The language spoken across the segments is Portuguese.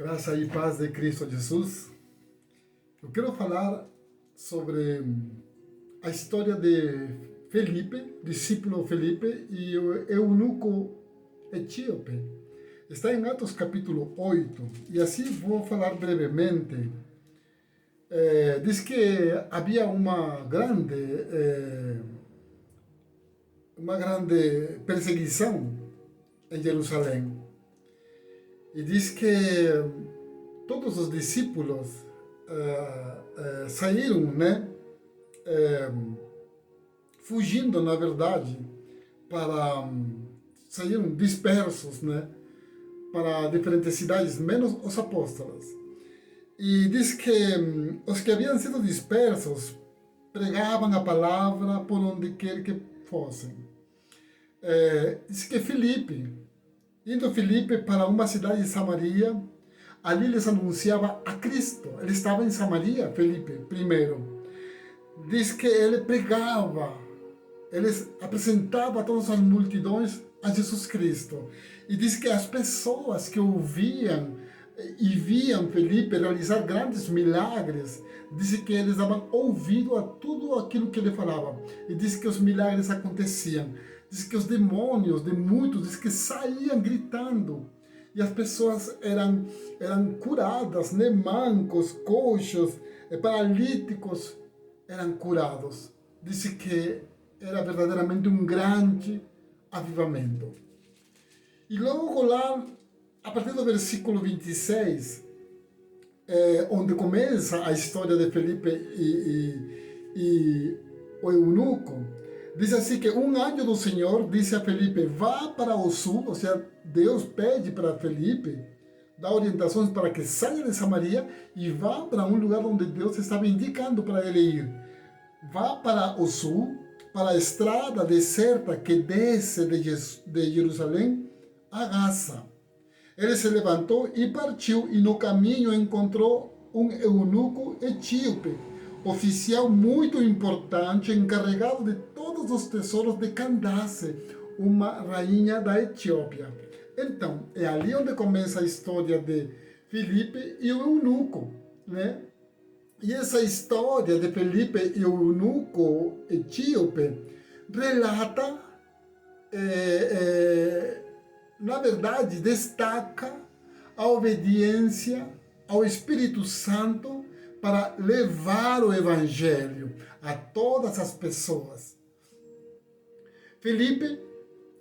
Graça e paz de Cristo Jesus. Eu quero falar sobre a história de Felipe, discípulo Felipe, e o eunuco etíope. Está em Atos capítulo 8, e assim vou falar brevemente. Diz que havia uma grande perseguição em Jerusalém. E diz que todos os discípulos saíram, né, fugindo, na verdade, saíram dispersos, né, para diferentes cidades, menos os apóstolos. E diz que os que haviam sido dispersos pregavam a palavra por onde quer que fossem. Diz que indo Filipe para uma cidade de Samaria, ali lhes anunciava a Cristo. Ele estava em Samaria, Filipe, primeiro. Diz que ele pregava, ele apresentava a todas as multidões a Jesus Cristo. E diz que as pessoas que ouviam e viam Felipe realizar grandes milagres, diz que eles davam ouvido a tudo aquilo que ele falava. E diz que os milagres aconteciam. Diz que os demônios de muitos, diz que saíam gritando. E as pessoas eram curadas, né? Mancos, coxos, paralíticos eram curados. Diz que era verdadeiramente um grande avivamento. E logo lá, a partir do versículo 26, onde começa a história de Felipe e o eunuco, diz assim que um anjo do Senhor disse a Felipe: vá para o sul, ou seja, Deus pede para Felipe, dá orientações para que saia de Samaria e vá para um lugar onde Deus estava indicando para ele ir. Vá para o sul, para a estrada deserta que desce de Jerusalém a Gaza. Ele se levantou e partiu, e no caminho encontrou um eunuco etíope, oficial muito importante, encarregado de todos os tesouros de Candace, uma rainha da Etiópia. Então, é ali onde começa a história de Filipe e o eunuco, né? E essa história de Felipe e o eunuco etíope relata, na verdade, destaca a obediência ao Espírito Santo para levar o Evangelho a todas as pessoas. Felipe,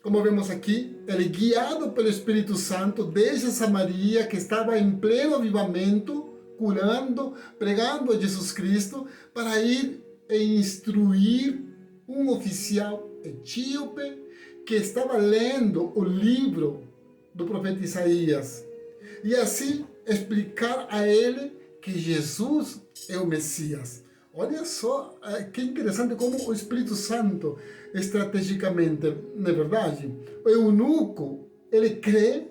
como vemos aqui, ele guiado pelo Espírito Santo, deixa Samaria, que estava em pleno avivamento, curando, pregando a Jesus Cristo, para ir e instruir um oficial etíope que estava lendo o livro do profeta Isaías. E assim explicar a ele que Jesus é o Messias. Olha só que interessante como o Espírito Santo, estrategicamente, não é verdade? O eunuco, ele crê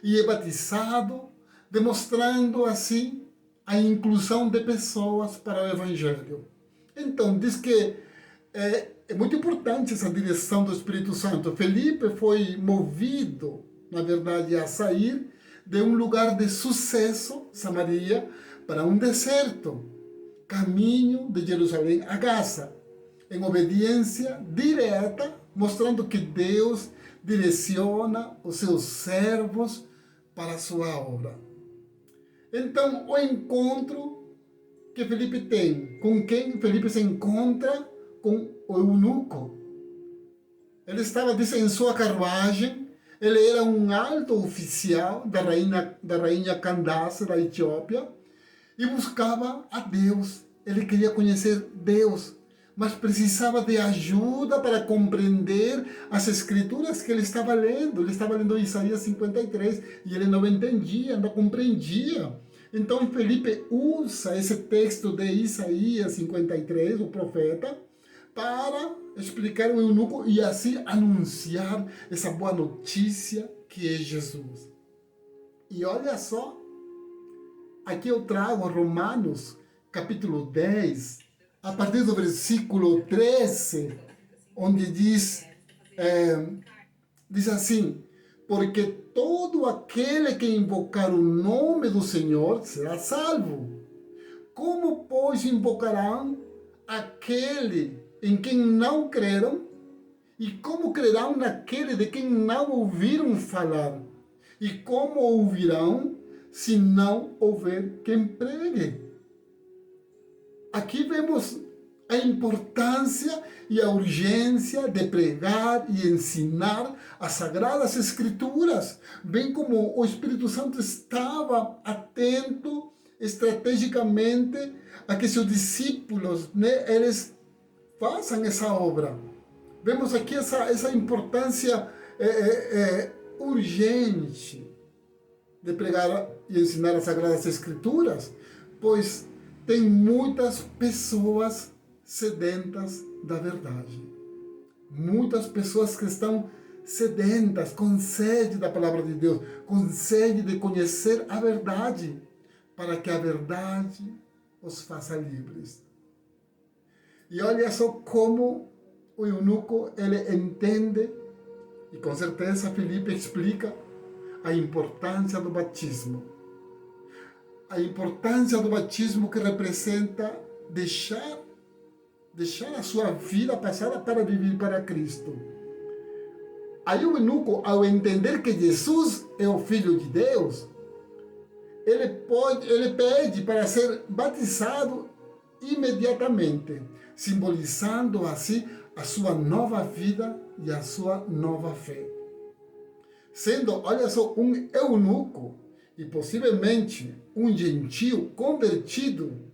e é batizado, demonstrando assim a inclusão de pessoas para o Evangelho. Então, diz que é muito importante essa direção do Espírito Santo. Felipe foi movido, na verdade, a sair de um lugar de sucesso, Samaria, para um deserto, caminho de Jerusalém a Gaza, em obediência direta, mostrando que Deus direciona os seus servos para a sua obra. Então, o encontro que Felipe tem, com quem Felipe se encontra? Com o eunuco. Ele estava, diz, em sua carruagem. Ele era um alto oficial da rainha Candace, da Etiópia, e buscava a Deus. Ele queria conhecer Deus, mas precisava de ajuda para compreender as escrituras que ele estava lendo. Ele estava lendo Isaías 53 e ele não entendia, não compreendia. Então Felipe usa esse texto de Isaías 53, o profeta, para explicar o eunuco e assim anunciar essa boa notícia que é Jesus. E olha só, aqui eu trago Romanos capítulo 10, a partir do versículo 13, onde diz assim: porque todo aquele que invocar o nome do Senhor será salvo. Como, pois, invocarão aquele em quem não creram? E como crerão naquele de quem não ouviram falar? E como ouvirão se não houver quem pregue? Aqui vemos a importância e a urgência de pregar e ensinar as Sagradas Escrituras, bem como o Espírito Santo estava atento estrategicamente a que seus discípulos, eles façam essa obra. Vemos aqui essa importância urgente de pregar e ensinar as Sagradas Escrituras, pois tem muitas pessoas sedentas da verdade. Muitas pessoas que estão sedentas, com sede da palavra de Deus, com sede de conhecer a verdade, para que a verdade os faça livres. E olha só como o eunuco, ele entende, e com certeza Felipe explica, a importância do batismo. A importância do batismo que representa deixar a sua vida passada para viver para Cristo. Aí o eunuco, ao entender que Jesus é o Filho de Deus, ele pede para ser batizado imediatamente, simbolizando assim a sua nova vida e a sua nova fé. Sendo, olha só, um eunuco e possivelmente um gentio convertido,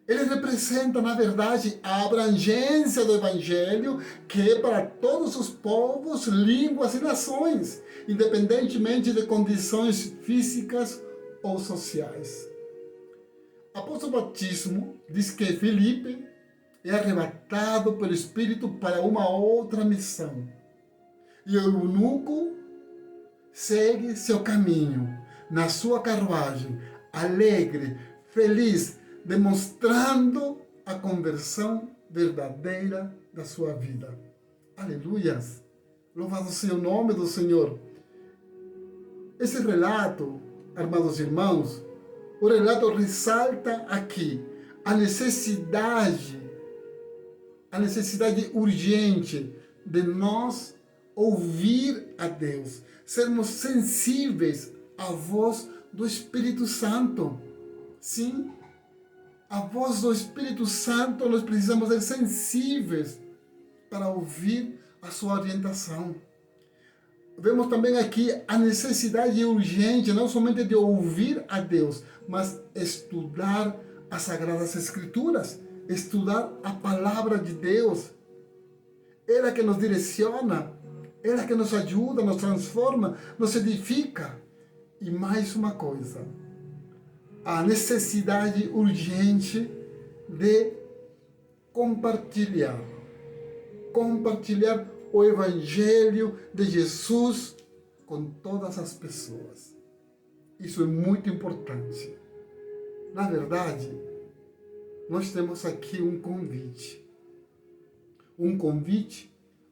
ele representa, na verdade, a abrangência do Evangelho, que é para todos os povos, línguas e nações, independentemente de condições físicas ou sociais. Após o batismo, diz que Felipe é arrebatado pelo Espírito para uma outra missão. E o eunuco segue seu caminho, na sua carruagem, alegre, feliz, demonstrando a conversão verdadeira da sua vida. Aleluias! Louvado seja o nome do Senhor. Esse relato, amados irmãos, o relato ressalta aqui a necessidade urgente de nós ouvir a Deus, sermos sensíveis à voz do Espírito Santo. Sim, a voz do Espírito Santo, nós precisamos ser sensíveis para ouvir a sua orientação. Vemos também aqui a necessidade urgente, não somente de ouvir a Deus, mas estudar as Sagradas Escrituras, estudar a palavra de Deus. Ela que nos direciona, ela que nos ajuda, nos transforma, nos edifica. E mais uma coisa, a necessidade urgente de compartilhar o Evangelho de Jesus com todas as pessoas. Isso é muito importante. Na verdade, nós temos aqui um convite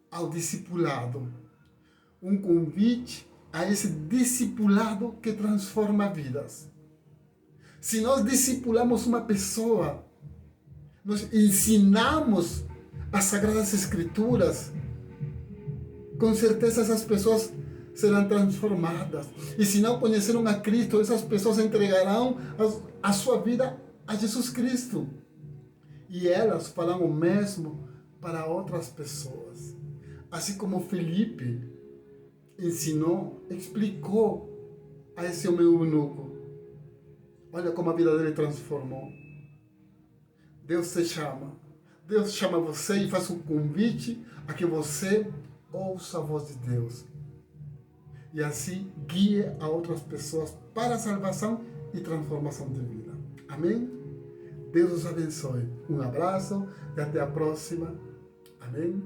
ao discipulado, um convite a esse discipulado que transforma vidas. Se nós discipulamos uma pessoa, nós ensinamos as Sagradas Escrituras, com certeza essas pessoas serão transformadas. E se não conheceram a Cristo, essas pessoas entregarão a sua vida a Jesus Cristo. E elas farão o mesmo para outras pessoas. Assim como Felipe ensinou, explicou a esse homem eunuco. Olha como a vida dele transformou. Deus te chama. Deus chama você e faz um convite a que você ouça a voz de Deus. E assim guie a outras pessoas para a salvação e transformação de vida. Amém? Deus os abençoe. Um abraço e até a próxima. Amém?